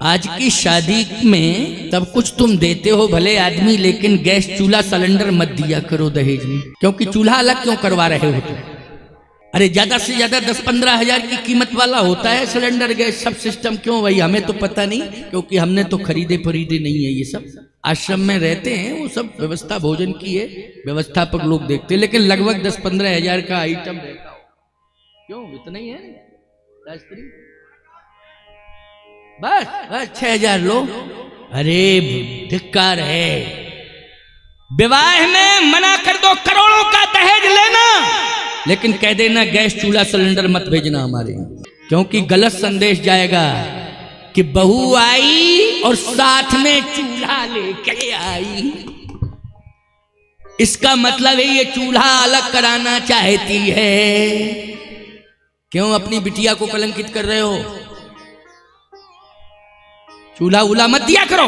आज की शादी में सब कुछ तुम देते हो भले आदमी, लेकिन गैस चूल्हा सिलेंडर मत दिया करो दहेज में। क्योंकि चूल्हा अलग क्यों करवा रहे हो तुम? अरे ज्यादा से ज्यादा 10-15 हजार की कीमत वाला होता है सिलेंडर गैस। सब सिस्टम क्यों भाई? हमें तो पता नहीं, क्योंकि हमने तो खरीदे नहीं है ये सब। आश्रम में रहते हैं, वो सब व्यवस्था भोजन की है, व्यवस्थापक लोग देखते हैं, लेकिन लगभग 10-15 हजार का आइटम रहता हो। क्यों इतना ही है राजश्री? बस 6,000 लो। अरे धिक्कार है, विवाह में मना कर दो करोड़ों का दहेज लेना, लेकिन कह देना गैस चूल्हा सिलेंडर मत भेजना हमारे यहाँ, क्योंकि गलत संदेश जाएगा कि बहू आई और साथ में चूल्हा लेके आई। इसका मतलब है ये चूल्हा अलग कराना चाहती है। क्यों अपनी बिटिया को कलंकित कर रहे हो? चूल्हा उला मत दिया करो।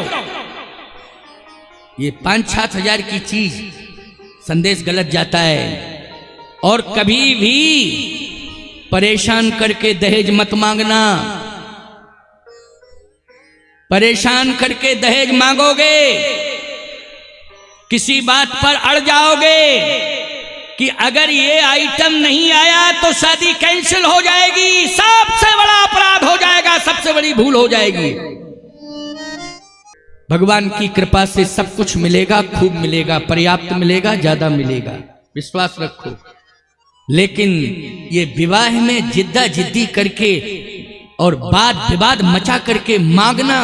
ये 5-7 हजार की चीज संदेश गलत जाता है। और कभी भी परेशान करके दहेज मत मांगना। परेशान करके दहेज मांगोगे, किसी बात पर अड़ जाओगे कि अगर ये आइटम नहीं आया तो शादी कैंसिल हो जाएगी, सबसे बड़ा अपराध हो जाएगा, सबसे बड़ी भूल हो जाएगी। भगवान की कृपा से सब कुछ मिलेगा, खूब मिलेगा, पर्याप्त मिलेगा, ज्यादा मिलेगा, विश्वास रखो। लेकिन ये विवाह में जिद्दा जिद्दी करके और वाद विवाद मचा करके मांगना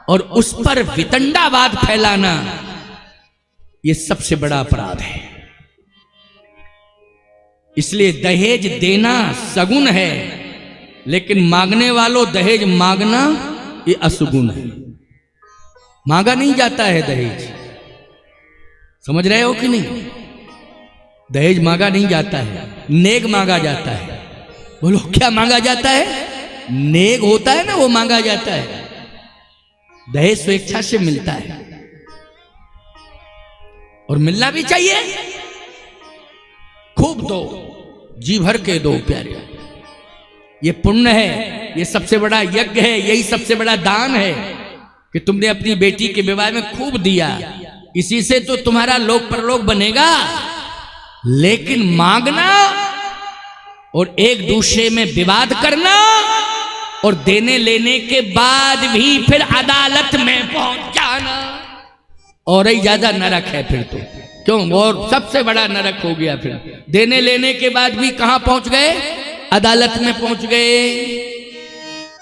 और उस पर वितंडावाद फैलाना, ये सबसे बड़ा अपराध है। इसलिए दहेज देना सगुन है, लेकिन मांगने वालों दहेज मांगना ये असुगुन है। मांगा नहीं जाता है दहेज, समझ रहे हो कि नहीं? दहेज मांगा नहीं जाता है, नेग मांगा जाता है। बोलो क्या मांगा जाता है? नेग होता है ना, वो मांगा जाता है। दहेज स्वेच्छा से मिलता है और मिलना भी चाहिए। खूब दो, जी भर के दो प्यारे। ये पुण्य है, ये सबसे बड़ा यज्ञ है, यही सबसे बड़ा दान है कि तुमने अपनी बेटी के विवाह में खूब दिया। इसी से तो तुम्हारा लोक परलोक बनेगा। लेकिन मांगना और एक दूसरे में विवाद करना और देने लेने के बाद भी फिर अदालत में पहुंच जाना और ही ज्यादा नरक है फिर तो। क्यों? और सबसे बड़ा नरक हो गया फिर। देने लेने के बाद भी कहां पहुंच गए? अदालत में पहुंच गए।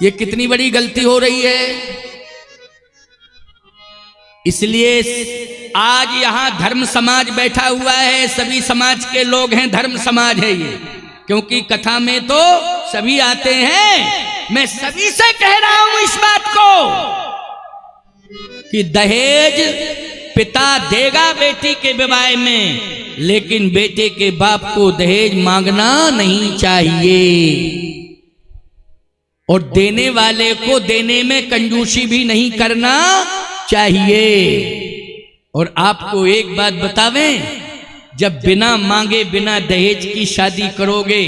ये कितनी बड़ी गलती हो रही है। इसलिए आज यहां धर्म समाज बैठा हुआ है, सभी समाज के लोग हैं, धर्म समाज है ये। क्योंकि कथा में तो सभी आते हैं। मैं सभी से कह रहा हूं इस बात को कि दहेज पिता देगा बेटी के विवाह में, लेकिन बेटे के बाप को दहेज मांगना नहीं चाहिए। और देने वाले को देने में कंजूसी भी नहीं करना चाहिए। और आपको एक बात बतावें, जब बिना मांगे बिना दहेज की शादी करोगे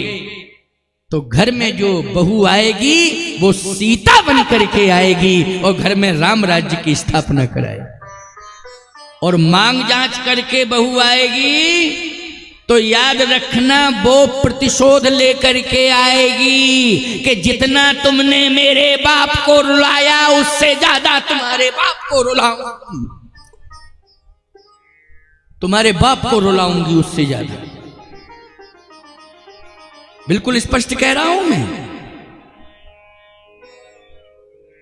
तो घर में जो बहू आएगी वो सीता बन करके आएगी और घर में राम राज्य की स्थापना कराएगी। और मांग जांच करके बहू आएगी तो याद रखना वो प्रतिशोध लेकर के आएगी कि जितना तुमने मेरे बाप को रुलाया उससे ज्यादा तुम्हारे बाप को रुलाऊंगी, तुम्हारे बाप को रुलाऊंगी उससे ज्यादा। बिल्कुल स्पष्ट कह रहा हूं मैं।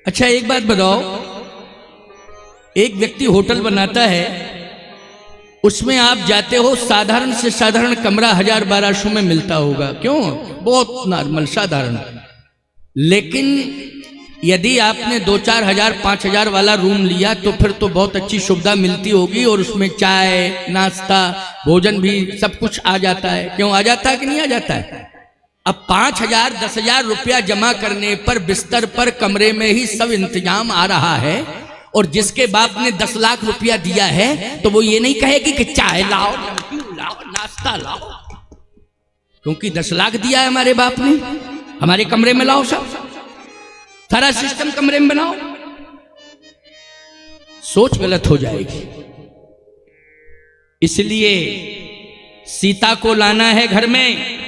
अच्छा एक बात बताओ, एक व्यक्ति होटल बनाता है, उसमें आप जाते हो, साधारण से साधारण कमरा 1000-1200 में मिलता होगा। क्यों? बहुत नॉर्मल साधारण। लेकिन यदि आपने 2-4 हजार 5 हजार वाला रूम लिया तो फिर तो बहुत अच्छी सुविधा मिलती होगी और उसमें चाय नाश्ता भोजन भी सब कुछ आ जाता है। क्यों आ जाता है कि नहीं आ जाता है? अब 5,000-10,000 रुपया जमा करने पर बिस्तर पर कमरे में ही सब इंतजाम आ रहा है। और जिसके बाप ने 10 लाख रुपया दिया है तो वो ये नहीं कहेगी कि चाय लाओ, नमकीन लाओ, नाश्ता लाओ, क्योंकि 10 लाख दिया है हमारे बाप ने, हमारे कमरे में लाओ, सब सारा सिस्टम कमरे में बनाओ। सोच गलत हो जाएगी। इसलिए सीता को लाना है घर में।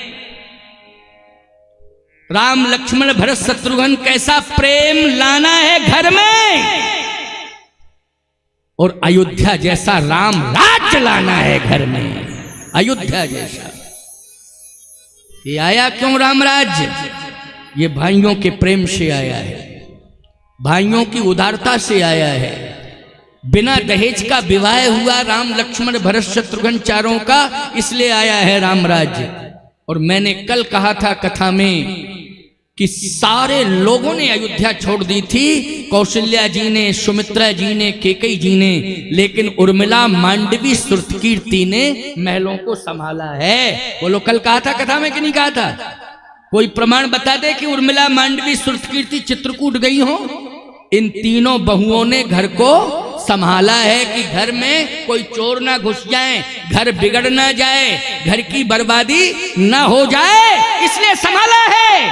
राम लक्ष्मण भरत शत्रुघ्न कैसा प्रेम लाना है घर में, और अयोध्या जैसा राम राज्य लाना है घर में, अयोध्या जैसा। ये आया क्यों राम राज्य? ये भाइयों के प्रेम से आया है, भाइयों की उदारता से आया है। बिना दहेज का विवाह हुआ राम लक्ष्मण भरत शत्रुघ्न चारों का, इसलिए आया है राम राज्य। और मैंने कल कहा था कथा में कि सारे लोगों ने अयोध्या छोड़ दी थी, कौशल्या जी ने, सुमित्रा जी ने, केकई जी ने, लेकिन उर्मिला मांडवी श्रुतकीर्ति ने महलों को संभाला है। बोलो कल कहा था कथा में कि नहीं कहा था? कोई प्रमाण बता दे कि उर्मिला मांडवी श्रुतकीर्ति चित्रकूट गई हो। इन तीनों बहुओं ने घर को संभाला है कि घर में कोई चोर ना घुस जाए, घर बिगड़ ना जाए, घर की बर्बादी ना हो जाए, इसलिए संभाला है।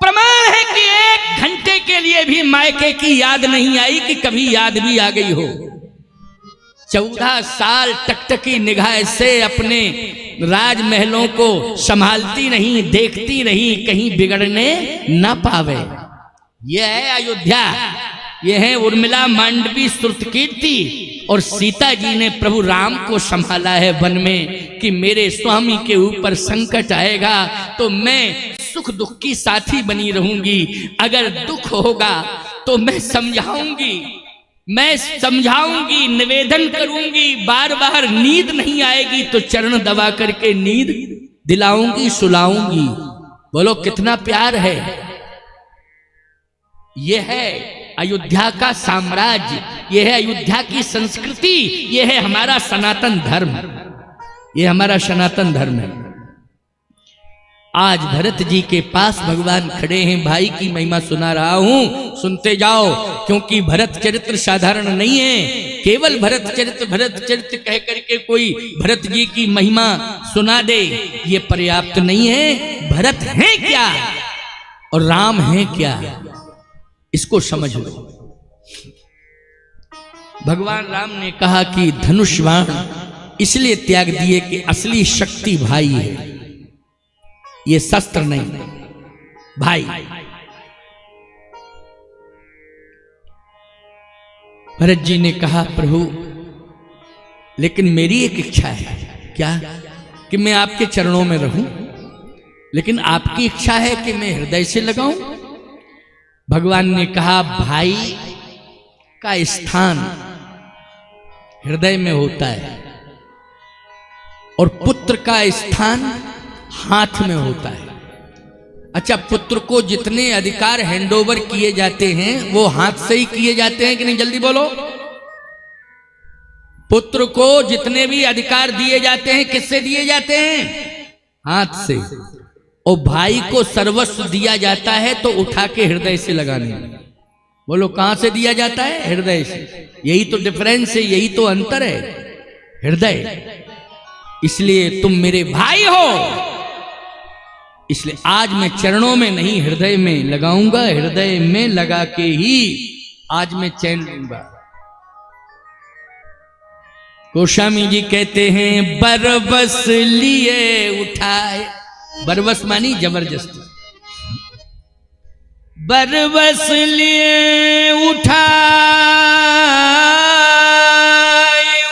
प्रमाण है कि 1 घंटे के लिए भी मायके की याद नहीं आई कि कभी याद भी आ गई हो। 14 साल टकटकी निगाह से अपने राजमहलों को संभालती नहीं, देखती नहीं, कहीं बिगड़ने ना पावे। यह है अयोध्या, यह है उर्मिला मांडवी श्रुतकीर्ति। और सीता जी ने प्रभु राम को संभाला है वन में कि मेरे स्वामी के ऊपर संकट आएगा तो मैं सुख दुख की साथी बनी रहूंगी। अगर दुख होगा तो मैं समझाऊंगी, मैं समझाऊंगी, निवेदन करूंगी। बार बार नींद नहीं आएगी तो चरण दबा करके नींद दिलाऊंगी, सुलाऊंगी। बोलो कितना प्यार है। यह है अयोध्या का साम्राज्य, यह है अयोध्या की संस्कृति, यह है हमारा सनातन धर्म, यह हमारा सनातन धर्म है। आज भरत जी के पास भगवान खड़े हैं, भाई की महिमा सुना रहा हूं, सुनते जाओ, क्योंकि भरत चरित्र साधारण नहीं है। केवल भरत चरित्र कह करके कोई भरत जी की महिमा सुना दे ये पर्याप्त नहीं है। भरत है क्या और राम है क्या, इसको समझ लो। भगवान राम ने कहा कि धनुष बाण इसलिए त्याग दिए कि असली शक्ति भाई है, ये शस्त्र नहीं, भाई। भरत जी ने कहा प्रभु लेकिन मेरी एक इच्छा है, क्या? कि मैं आपके चरणों में रहूं, लेकिन आपकी इच्छा है कि मैं हृदय से लगाऊं। भगवान ने कहा भाई का स्थान हृदय में होता है और पुत्र का स्थान हाथ में होता है। अच्छा, पुत्र को जितने अधिकार हैंडओवर किए जाते हैं वो हाथ से ही किए जाते हैं कि नहीं? जल्दी बोलो। पुत्र को जितने भी अधिकार दिए जाते हैं किससे दिए जाते हैं? हाथ से। और भाई को सर्वस्व दिया जाता है तो उठा के हृदय से लगाने। बोलो कहां से दिया जाता है? हृदय से। यही तो डिफरेंस है, यही तो अंतर है, हृदय। इसलिए तुम मेरे भाई हो, इसलिए आज मैं चरणों में नहीं हृदय में लगाऊंगा। हृदय में लगा के ही आज मैं चैन लूंगा। गोस्वामी जी कहते हैं बरबस लिए उठाए, बरबस मानी जबरदस्ती, बरबस लिए उठाए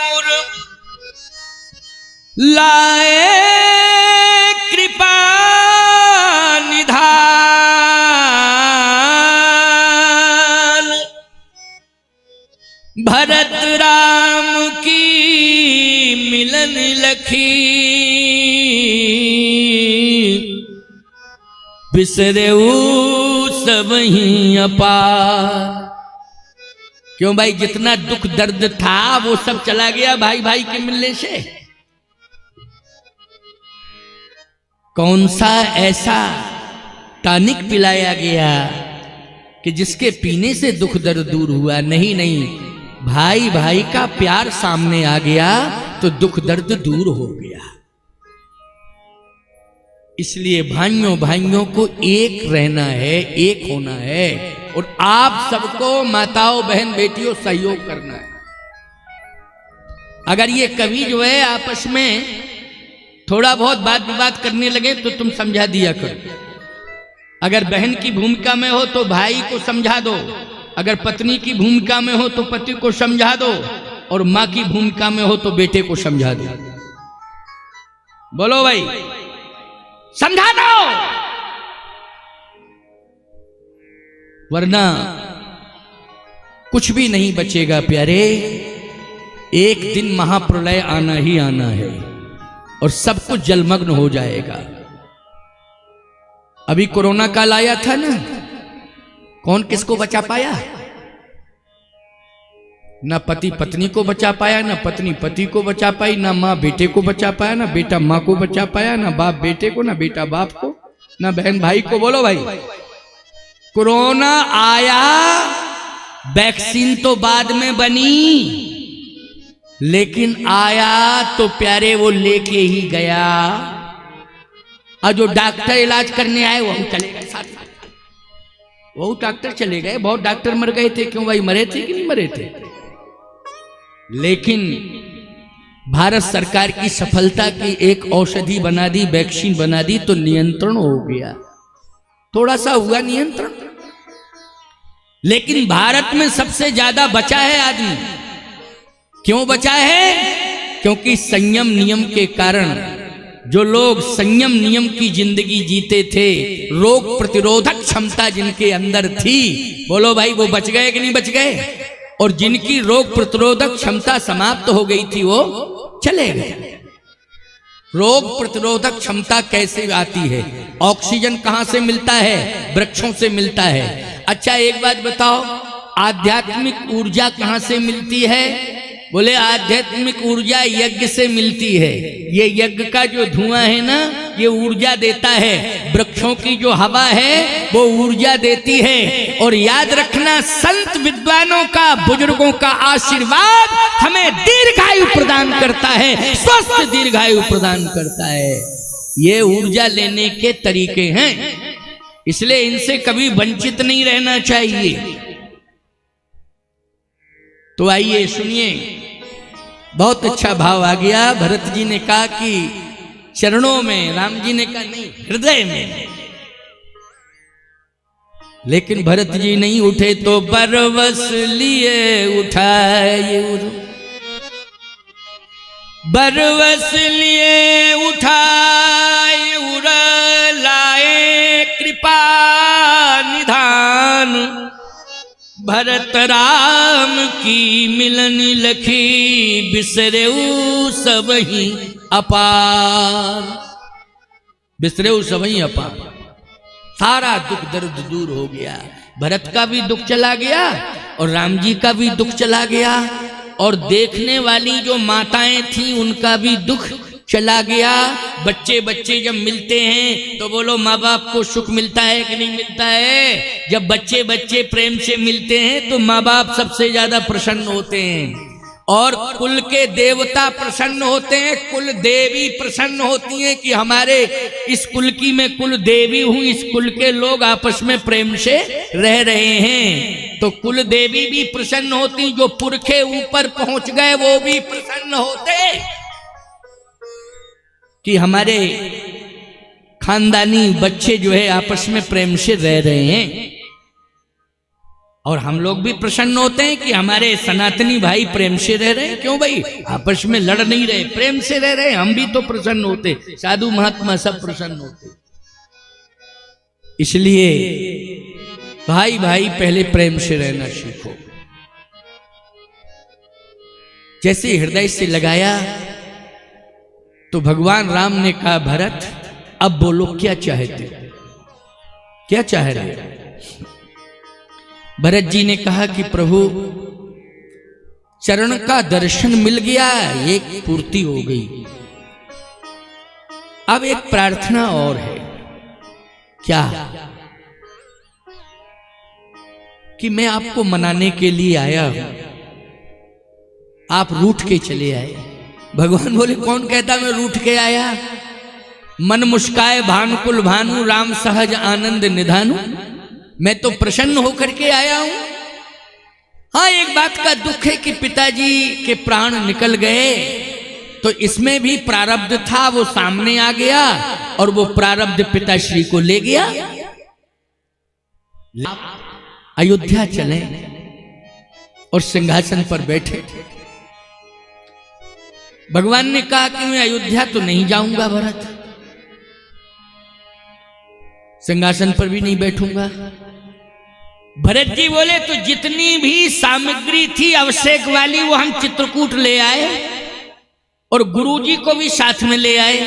और लाए कृपा निधान, भरत राम की मिलन लखी, बिसरे सब ही अपार। क्यों भाई? जितना दुख दर्द था वो सब चला गया भाई भाई के मिलने से। कौन सा ऐसा टॉनिक पिलाया गया कि जिसके पीने से दुख दर्द दूर हुआ? नहीं नहीं, भाई भाई का प्यार सामने आ गया तो दुख दर्द दूर हो गया। इसलिए भाइयों भाइयों को एक रहना है, एक होना है। और आप सबको माताओं बहन बेटियों सहयोग करना है। अगर ये कवि जो है आपस में थोड़ा बहुत बात विवाद करने लगे तो तुम समझा दिया करो। अगर बहन की भूमिका में हो तो भाई को समझा दो, अगर पत्नी की भूमिका में हो तो पति को समझा दो, और मां की भूमिका में हो तो बेटे को समझा दो। बोलो भाई, समझा दो, वरना कुछ भी नहीं बचेगा प्यारे। एक दिन महाप्रलय आना ही आना है और सब कुछ जलमग्न हो जाएगा। अभी कोरोना काल आया था ना, कौन किसको बचा पाया? ना पति पत्नी को बचा पाया, ना पत्नी पति को बचा पाई, ना माँ बेटे को बचा पाया, ना बेटा माँ को बचा पाया, ना बाप बेटे को, ना बेटा बाप को, ना बहन भाई को। बोलो भाई, कोरोना आया, वैक्सीन तो बाद में बनी, लेकिन आया तो प्यारे वो लेके ही गया। और जो डॉक्टर इलाज करने आए वो चले गए साथ, वो डॉक्टर चले गए। बहुत डॉक्टर मर गए थे, क्यों भाई? मरे थे कि नहीं मरे थे? लेकिन भारत सरकार की सफलता की एक औषधि बना दी, वैक्सीन बना दी, तो नियंत्रण हो गया। थोड़ा सा हुआ नियंत्रण, लेकिन भारत में सबसे ज्यादा बचा है आदमी। क्यों बचा है? क्योंकि संयम नियम के कारण जो लोग संयम नियम की जिंदगी जीते थे, रोग प्रतिरोधक क्षमता जिनके अंदर थी, बोलो भाई वो बच गए कि नहीं बच गए? और जिनकी रोग प्रतिरोधक क्षमता समाप्त हो गई थी वो चले गए। रोग प्रतिरोधक क्षमता कैसे आती है? ऑक्सीजन कहां से मिलता है? वृक्षों से मिलता है। अच्छा एक बात बताओ, आध्यात्मिक ऊर्जा कहां से मिलती है? बोले आध्यात्मिक ऊर्जा यज्ञ से मिलती है। ये यज्ञ का जो धुआं है ना, ये ऊर्जा देता है। वृक्षों की जो हवा है वो ऊर्जा देती है। और याद रखना, संत विद्वानों का, बुजुर्गों का आशीर्वाद हमें दीर्घायु प्रदान करता है, स्वस्थ दीर्घायु प्रदान करता है। ये ऊर्जा लेने के तरीके हैं, इसलिए इनसे कभी वंचित नहीं रहना चाहिए। तो आइए सुनिए, बहुत अच्छा भाव आ गया। भरत जी ने कहा कि चरणों में, राम जी ने कहा नहीं हृदय में। लेकिन भरत जी नहीं उठे तो बरवस लिए उठाए, बरवस लिए उठाए, उड़ लाए कृपा निधान। भरत राम की मिलन लखी, बिसरेऊ सबही अपार। बिसरेऊ सबही अपार, सारा दुख दर्द दूर हो गया। भरत का भी दुख चला गया और राम जी का भी दुख चला गया, और देखने वाली जो माताएं थी उनका भी दुख चला गया। बच्चे बच्चे जब मिलते हैं तो बोलो माँ बाप को सुख मिलता है कि नहीं मिलता है? जब बच्चे बच्चे प्रेम से मिलते हैं तो माँ बाप सबसे ज्यादा प्रसन्न होते हैं, और कुल के देवता प्रसन्न होते हैं, कुल देवी प्रसन्न होती हैं कि हमारे इस कुल की मैं कुल देवी हूं, इस कुल के लोग आपस में प्रेम से रह रहे हैं। तो कुल देवी भी प्रसन्न होती, जो पुरखे ऊपर पहुंच गए वो भी प्रसन्न होते कि हमारे खानदानी बच्चे जो है आपस में प्रेम से रह रहे हैं। और हम लोग भी प्रसन्न होते हैं कि हमारे सनातनी भाई प्रेम से रह रहे हैं। क्यों भाई? आपस में लड़ नहीं रहे, प्रेम से रह रहे हैं, हम भी तो प्रसन्न होते, साधु महात्मा सब प्रसन्न होते। इसलिए भाई भाई पहले प्रेम से रहना सीखो। जैसे हृदय से लगाया तो भगवान राम ने कहा, भरत अब बोलो क्या चाहते, क्या चाह रहे? भरत जी ने कहा कि प्रभु चरण का दर्शन मिल गया, एक पूर्ति हो गई। अब एक प्रार्थना और है। क्या? कि मैं आपको मनाने के लिए आया हूं, आप रूठ के चले आए। भगवान बोले कौन कहता मैं रूठ के आया? मन मुस्काए भानुकुल भानु, राम सहज आनंद निधानु। मैं तो प्रसन्न होकर के आया हूं। हाँ, एक बात का दुख है कि पिताजी के प्राण निकल गए, तो इसमें भी प्रारब्ध था, वो सामने आ गया और वो प्रारब्ध पिताश्री को ले गया। अयोध्या चले और सिंहासन पर बैठे। भगवान ने कहा कि मैं अयोध्या तो नहीं जाऊंगा भरत, सिंहासन पर भी नहीं बैठूंगा। भरत जी बोले तो जितनी भी सामग्री थी अभिषेक वाली वो हम चित्रकूट ले आए और गुरुजी को भी साथ में ले आए,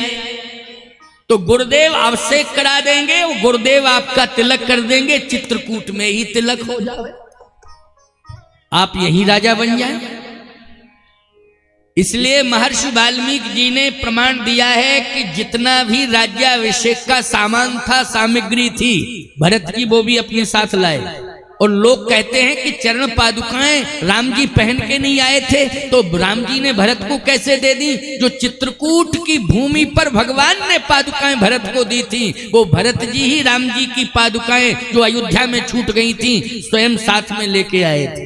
तो गुरुदेव अभिषेक करा देंगे, वो गुरुदेव आपका तिलक कर देंगे, चित्रकूट में ही तिलक हो जाए, आप यही राजा बन जाए। इसलिए महर्षि वाल्मीकि जी ने प्रमाण दिया है कि जितना भी राज्याभिषेक का सामान था, सामग्री थी, भरत जी वो भी अपने साथ लाए। और लोग कहते हैं कि चरण पादुकाएं राम जी पहन के नहीं आए थे, तो राम जी ने भरत को कैसे दे दी? जो चित्रकूट की भूमि पर भगवान ने पादुकाएं भरत को दी थी, वो भरत जी ही राम जी की पादुकाएं जो अयोध्या में छूट गई थी स्वयं साथ में लेके आए थे।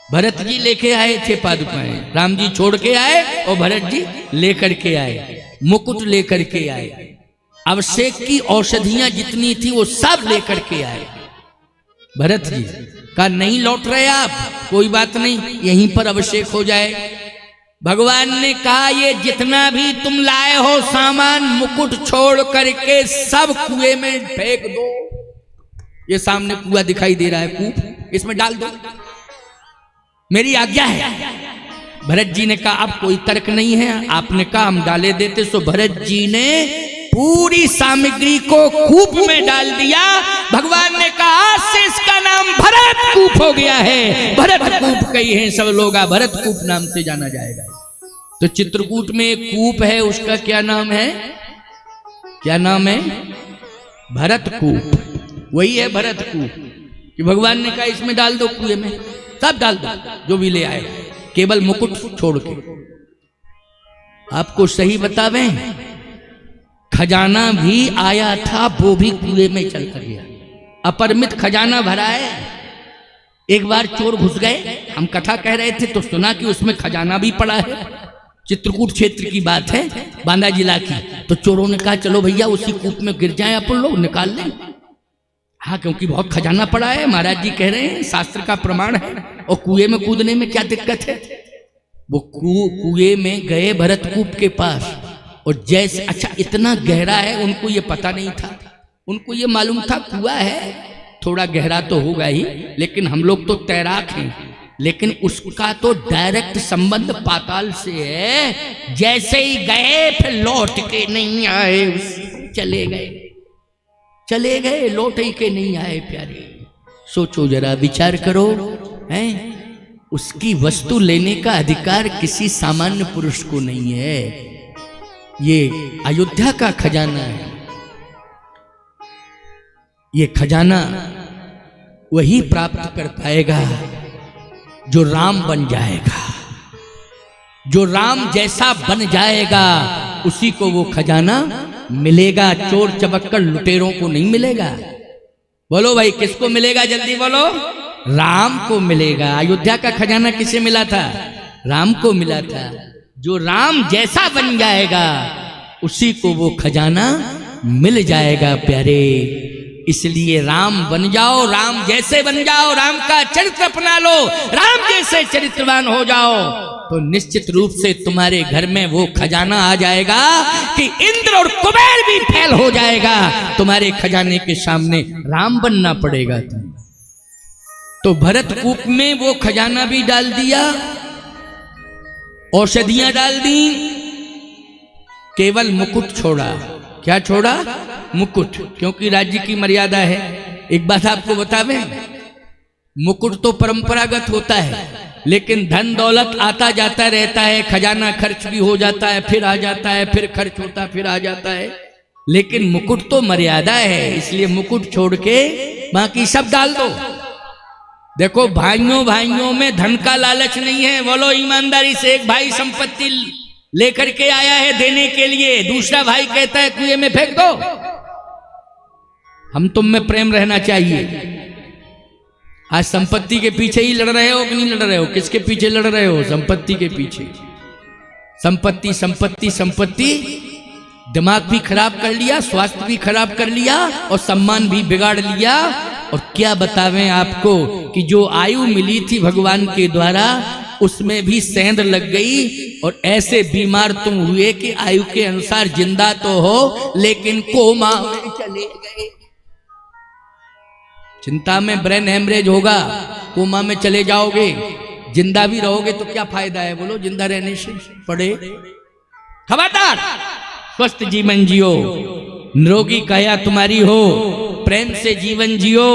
भरत जी लेके आए थे पादुकाएं, राम जी छोड़ के आए और भरत जी लेकर के आए, मुकुट लेकर के आए, अभिषेक की औषधियां जितनी थी वो सब लेकर के आए। भरत जी का नहीं लौट रहे आप, कोई बात नहीं, यहीं पर अभिषेक हो जाए। भगवान ने कहा ये जितना भी तुम लाए हो सामान, मुकुट छोड़ करके सब कुएं में फेंक दो। ये सामने कुआं दिखाई दे रहा है, कूप, इसमें डाल दो, मेरी आज्ञा है। भरत जी ने कहा अब कोई तर्क नहीं है, आपने कहा हम डाले देते। सो भरत जी ने पूरी सामग्री को कूप में डाल दिया। भगवान ने कहा आज से इसका नाम भरत कूप हो गया है, भरत कूप कही है सब लोग, भरत कूप नाम से जाना जाएगा। तो चित्रकूट में एक कूप है, उसका क्या नाम है? क्या नाम है? भरत कूप। वही है भरत कूप कि भगवान ने कहा इसमें डाल दो, कुएं में सब डाल दो जो भी ले आए, केवल मुकुट छोड़ के। आपको सही बतावें, खजाना भी आया था, वो भी कुएं में चल कर गया। अपरिमित खजाना भरा है। एक बार चोर घुस गए, हम कथा कह रहे थे तो सुना कि उसमें खजाना भी पड़ा है। चित्रकूट क्षेत्र की बात है, बांदा जिला की। तो चोरों ने कहा चलो भैया उसी कूप में गिर जाएं अपन लोग, निकाल लें। हाँ, क्योंकि बहुत खजाना पड़ा है, महाराज जी कह रहे हैं, शास्त्र का प्रमाण है, और कुएं में कूदने में क्या दिक्कत है। वो कुएं में गए भरत कूप के पास, और जैसे अच्छा इतना गहरा है उनको ये पता नहीं था, उनको ये मालूम था कुआं है, थोड़ा गहरा तो होगा ही, लेकिन हम लोग तो तैराक हैं, लेकिन उसका तो डायरेक्ट संबंध पाताल से है। जैसे ही गए फिर लौट के नहीं आए, चले गए लौट ही के नहीं आए। प्यारे सोचो जरा, विचार करो, हैं? उसकी वस्तु लेने का अधिकार किसी सामान्य पुरुष को नहीं है। ये अयोध्या का खजाना है, ये खजाना वही प्राप्त कर पाएगा जो राम बन जाएगा। जो राम जैसा बन जाएगा उसी को वो खजाना मिलेगा, चोर चबक्कर लुटेरों को नहीं मिलेगा। बोलो भाई किसको मिलेगा, जल्दी बोलो। राम को मिलेगा। अयोध्या का खजाना किसे मिला था? राम को मिला था। जो राम जैसा बन जाएगा उसी को वो खजाना मिल जाएगा। प्यारे, इसलिए राम बन जाओ, राम जैसे बन जाओ, राम का चरित्र अपना लो, राम जैसे चरित्रवान हो जाओ, तो निश्चित रूप से तुम्हारे घर में वो खजाना आ जाएगा कि इंद्र और कुबेर भी फेल हो जाएगा। तुम्हारे खजाने के सामने राम बनना पड़ेगा तुम्हें। तो भरत कूप में वो खजाना भी डाल दिया, औषधियां डाल दी, केवल मुकुट छोड़ा। क्या छोड़ा? मुकुट, क्योंकि राज्य की मर्यादा है। एक बात आपको बतावें, मुकुट तो परंपरागत होता है, लेकिन धन दौलत आता जाता रहता है, खजाना खर्च भी हो जाता है, फिर आ जाता है, फिर खर्च होता, फिर आ जाता है, लेकिन मुकुट तो मर्यादा है। इसलिए मुकुट छोड़ के बाकी सब डाल दो। देखो भाइयों में धन का लालच नहीं है। बोलो ईमानदारी से, एक भाई संपत्ति लेकर के आया है देने के लिए, दूसरा भाई कहता है कुएं में फेंक दो। हम तुम में प्रेम रहना चाहिए। आज संपत्ति के पीछे ही लड़ रहे हो कि नहीं लड़ रहे हो? किसके पीछे लड़ रहे हो? संपत्ति के पीछे। संपत्ति संपत्ति संपत्ति, दिमाग भी खराब कर लिया, स्वास्थ्य भी खराब कर लिया और सम्मान भी बिगाड़ लिया। और क्या बतावें आपको कि जो आयु मिली थी भगवान के द्वारा उसमें भी सेंध लग गई और ऐसे बीमार तुम हुए कि आयु के अनुसार जिंदा तो हो लेकिन कोमा में चले गए। चिंता में ब्रेन हेमरेज होगा, कोमा में चले जाओगे। जिंदा भी रहोगे तो क्या फायदा है बोलो जिंदा रहने से? पड़े खबरदार, स्वस्थ जीवन जियो, निरोगी काया तुम्हारी हो, प्रेम से जीवन जियो।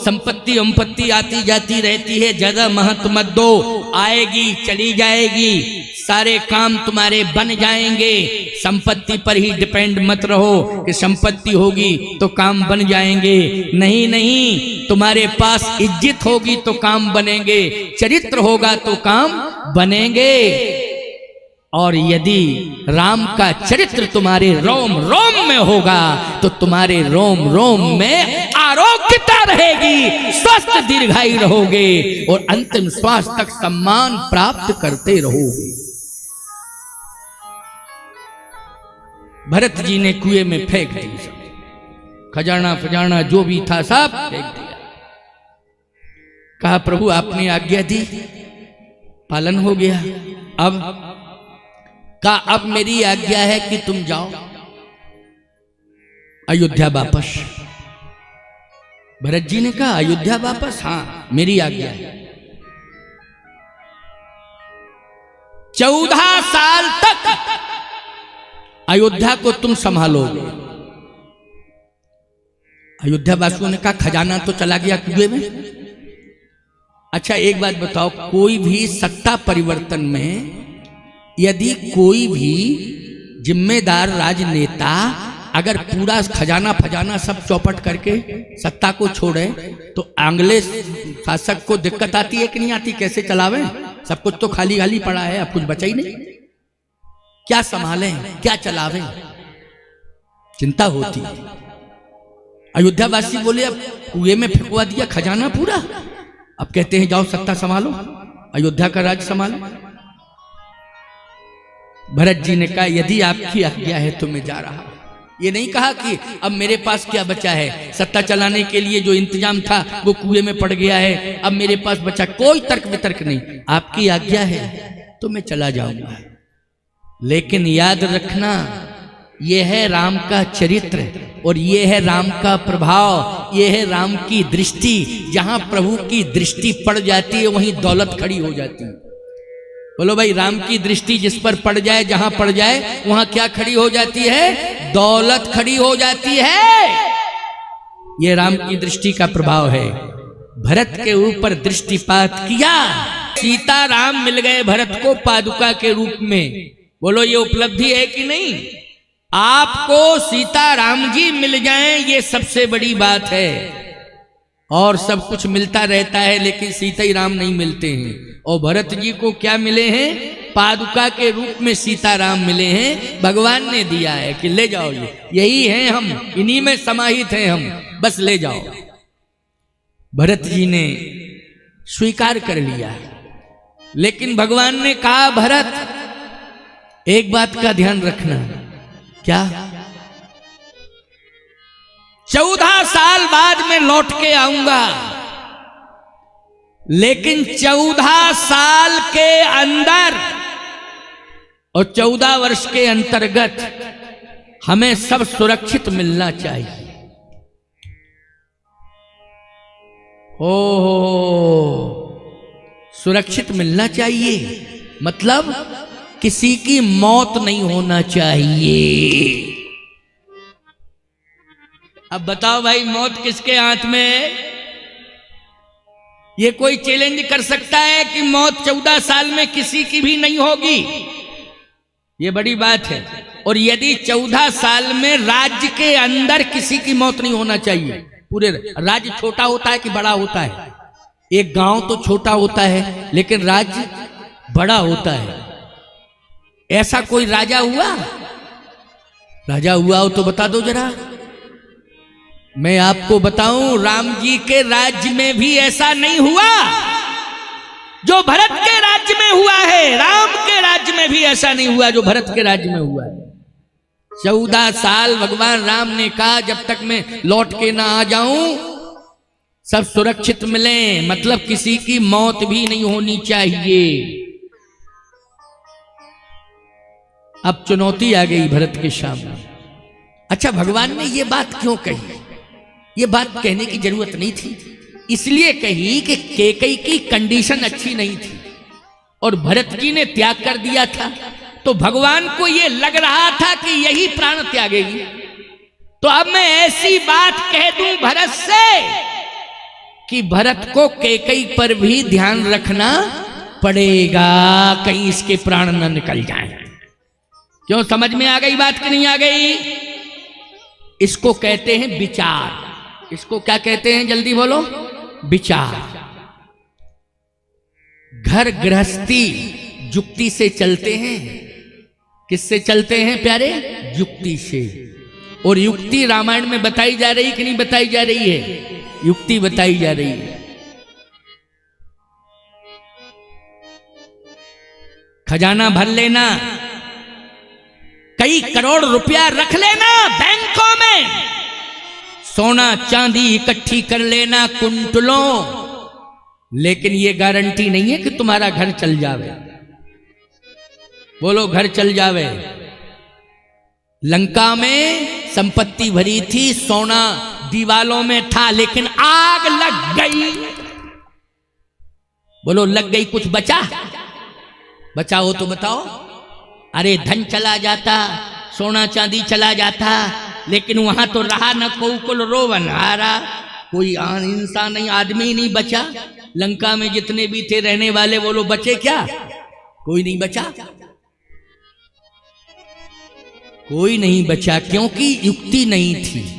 संपत्ति संपत्ति आती जाती रहती है, ज्यादा महत्व मत दो, आएगी चली जाएगी, सारे काम तुम्हारे बन जाएंगे। संपत्ति पर ही डिपेंड मत रहो कि संपत्ति होगी तो काम बन जाएंगे। नहीं नहीं, तुम्हारे पास इज्जत होगी तो काम बनेंगे, चरित्र होगा तो काम बनेंगे। और यदि राम का चरित्र तुम्हारे रोम रोम में होगा तो तुम्हारे रोम रोम में आरोग्यता रहेगी, स्वस्थ दीर्घायु रहोगे और अंतिम श्वास तक सम्मान प्राप्त करते रहोगे। भरत जी ने कुएं में फेंक दिया, खजाना फजाना जो भी था सब फेंक दिया। कहा प्रभु आपने आज्ञा दी, पालन हो गया। अब मेरी आज्ञा है कि तुम जाओ अयोध्या वापस। भरत जी ने कहा अयोध्या वापस? हाँ मेरी आज्ञा है। 14 साल तक अयोध्या को तुम संभालोगे। अयोध्या वासियों ने कहा खजाना तो चला गया कुएं में। अच्छा एक बात बताओ, कोई भी सत्ता परिवर्तन में यदि कोई भी जिम्मेदार राजनेता अगर पूरा खजाना फजाना सब चौपट करके सत्ता को छोड़े तो अगले शासक को दिक्कत आती है कि नहीं आती? कैसे चलावे? सब कुछ तो खाली खाली पड़ा है, अब कुछ बचा ही नहीं, क्या संभालें क्या चलावें, चिंता होती है। अयोध्या वासी बोले अब कुएं में फेंकवा दिया खजाना पूरा, अब कहते हैं जाओ सत्ता संभालो, अयोध्या का राज संभालो। भरत जी ने कहा यदि आपकी आज्ञा है तो मैं जा रहा हूं। ये नहीं कहा कि अब मेरे पास क्या बचा है, सत्ता चलाने के लिए जो इंतजाम था वो कुएं में पड़ गया है, अब मेरे पास बचा, कोई तर्क वितर्क नहीं। आपकी आज्ञा है तो मैं चला जाऊंगा, लेकिन याद रखना यह है राम का चरित्र और यह है राम का प्रभाव, यह है राम की दृष्टि। जहां प्रभु की दृष्टि पड़ जाती है वहीं दौलत खड़ी हो जाती है। बोलो भाई, राम की दृष्टि जिस पर पड़ जाए, जहां पड़ जाए वहां क्या खड़ी हो जाती है? दौलत खड़ी हो जाती है। यह राम की दृष्टि का प्रभाव है। भरत के ऊपर दृष्टिपात किया, सीता राम मिल गए भरत को पादुका के रूप में। बोलो ये उपलब्धि है कि नहीं? आपको सीता राम जी मिल जाएं ये सबसे बड़ी बात है। और सब कुछ मिलता रहता है लेकिन सीता ही राम नहीं मिलते हैं। और भरत जी को क्या मिले हैं? पादुका के रूप में सीता राम मिले हैं। भगवान ने दिया है कि ले जाओ, ये यही हैं हम, इन्हीं में समाहित हैं हम, बस ले जाओ। भरत जी ने स्वीकार कर लिया, लेकिन भगवान ने कहा भरत एक बात का ध्यान रखना। क्या? 14 साल बाद मैं लौट के आऊंगा, लेकिन 14 साल के अंदर और 14 वर्ष के अंतर्गत हमें सब सुरक्षित मिलना चाहिए। सुरक्षित मिलना चाहिए मतलब किसी की मौत नहीं होना चाहिए। अब बताओ भाई, मौत किसके हाथ में है? ये कोई चैलेंज कर सकता है कि मौत 14 साल में किसी की भी नहीं होगी? ये बड़ी बात है। और यदि 14 साल में राज्य के अंदर किसी की मौत नहीं होना चाहिए। पूरे राज्य छोटा होता है कि बड़ा होता है? एक गांव तो छोटा होता है लेकिन राज्य बड़ा होता है। ऐसा कोई राजा हुआ? राजा हुआ हो तो बता दो जरा। मैं आपको बताऊं, राम जी के राज्य में भी ऐसा नहीं हुआ जो भरत के राज्य में हुआ है। राम के राज्य में भी ऐसा नहीं हुआ जो भरत के राज्य में हुआ है। 14 साल भगवान राम ने कहा जब तक मैं लौट के ना आ जाऊं सब सुरक्षित मिले, मतलब किसी की मौत भी नहीं होनी चाहिए। अब चुनौती आ गई भरत के सामने। अच्छा, भगवान ने ये बात क्यों कही? ये बात कहने की जरूरत नहीं थी। इसलिए कही कि कैकेयी की कंडीशन अच्छी नहीं थी और भरत जी ने त्याग कर दिया था, तो भगवान को ये लग रहा था कि यही प्राण त्यागेगी। तो अब मैं ऐसी बात कह दूं भरत से कि भरत को कैकेयी पर भी ध्यान रखना पड़ेगा, कहीं इसके प्राण न निकल जाएं। क्यों, समझ में आ गई बात कि नहीं आ गई? इसको कहते हैं विचार। इसको क्या कहते हैं, जल्दी बोलो? विचार। घर गृहस्थी युक्ति से चलते हैं। किससे चलते हैं प्यारे? युक्ति से। और युक्ति रामायण में बताई जा रही कि नहीं बताई जा रही है? युक्ति बताई जा रही है। खजाना भर लेना, कई करोड़ रुपया रख लेना बैंकों में, सोना चांदी इकट्ठी कर लेना कुंटलों, लेकिन ये गारंटी नहीं है कि तुम्हारा घर चल जावे। बोलो, घर चल जावे। लंका में संपत्ति भरी थी, सोना दीवालों में था, लेकिन आग लग गई। बोलो, लग गई, कुछ बचा? बचा हो तो बताओ। अरे धन चला जाता, सोना चांदी चला जाता, लेकिन वहां तो रहा न कोकुल रोवन हारा, कोई इंसान नहीं, आदमी नहीं बचा। लंका में जितने भी थे रहने वाले वो लोग बचे क्या? कोई नहीं बचा, कोई नहीं बचा, क्योंकि युक्ति नहीं थी।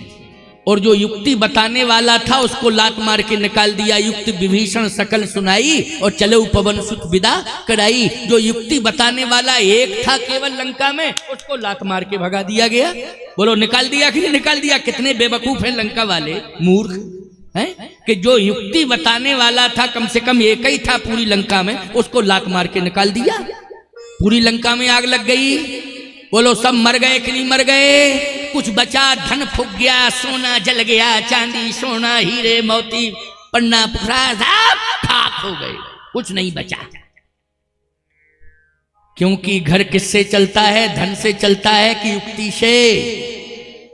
और जो युक्ति बताने वाला था उसको लात मार के निकाल दिया। युक्ति विभीषण सकल सुनाई और चले पवन सुत विदा कराई। जो युक्ति बताने वाला एक था केवल लंका में, उसको लात मार के भगा दिया गया। बोलो, निकाल दिया कि नहीं निकाल दिया? कितने बेवकूफ हैं लंका वाले, मूर्ख हैं कि जो युक्ति बताने वाला था कम से कम एक ही था पूरी लंका में, उसको लात मार के निकाल दिया। पूरी लंका में आग लग गई। बोलो, सब मर गए कि नहीं मर गए? कुछ बचा? धन फूक गया, सोना जल गया, चांदी सोना हीरे मोती पन्ना पुखरा सब खाक हो गए, कुछ नहीं बचा। क्योंकि घर किससे चलता है? धन से चलता है कि युक्ति से?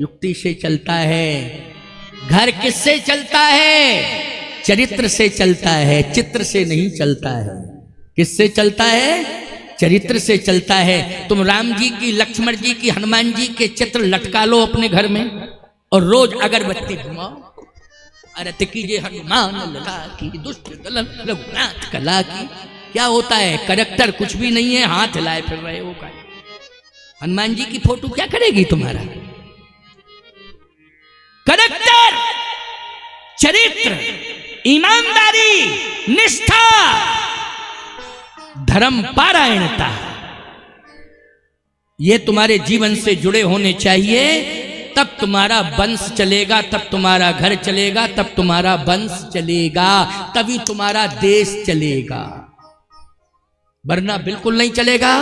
युक्ति से चलता है। घर किससे चलता है? चरित्र से चलता है, चित्र से नहीं चलता है। किससे चलता है? चरित्र से चलता है। तुम राम जी की, लक्ष्मण जी की, हनुमान जी के चित्र लटका लो अपने घर में और रोज अगरबत्ती घुमाओ। अरे कीजिए हनुमान लला की, दुष्ट दलन रघुनाथ कला की। क्या होता है? करेक्टर कुछ भी नहीं है, हाथ हिलाए फिर रहे हो। का हनुमान जी की फोटो क्या करेगी तुम्हारा? करेक्टर, चरित्र, ईमानदारी, निष्ठा, धर्म पारायणता, ये तुम्हारे जीवन से जुड़े होने चाहिए। तब तुम्हारा वंश चलेगा, तब तुम्हारा घर चलेगा, तब तुम्हारा वंश चलेगा, तभी तुम्हारा देश चलेगा, वरना बिल्कुल नहीं चलेगा।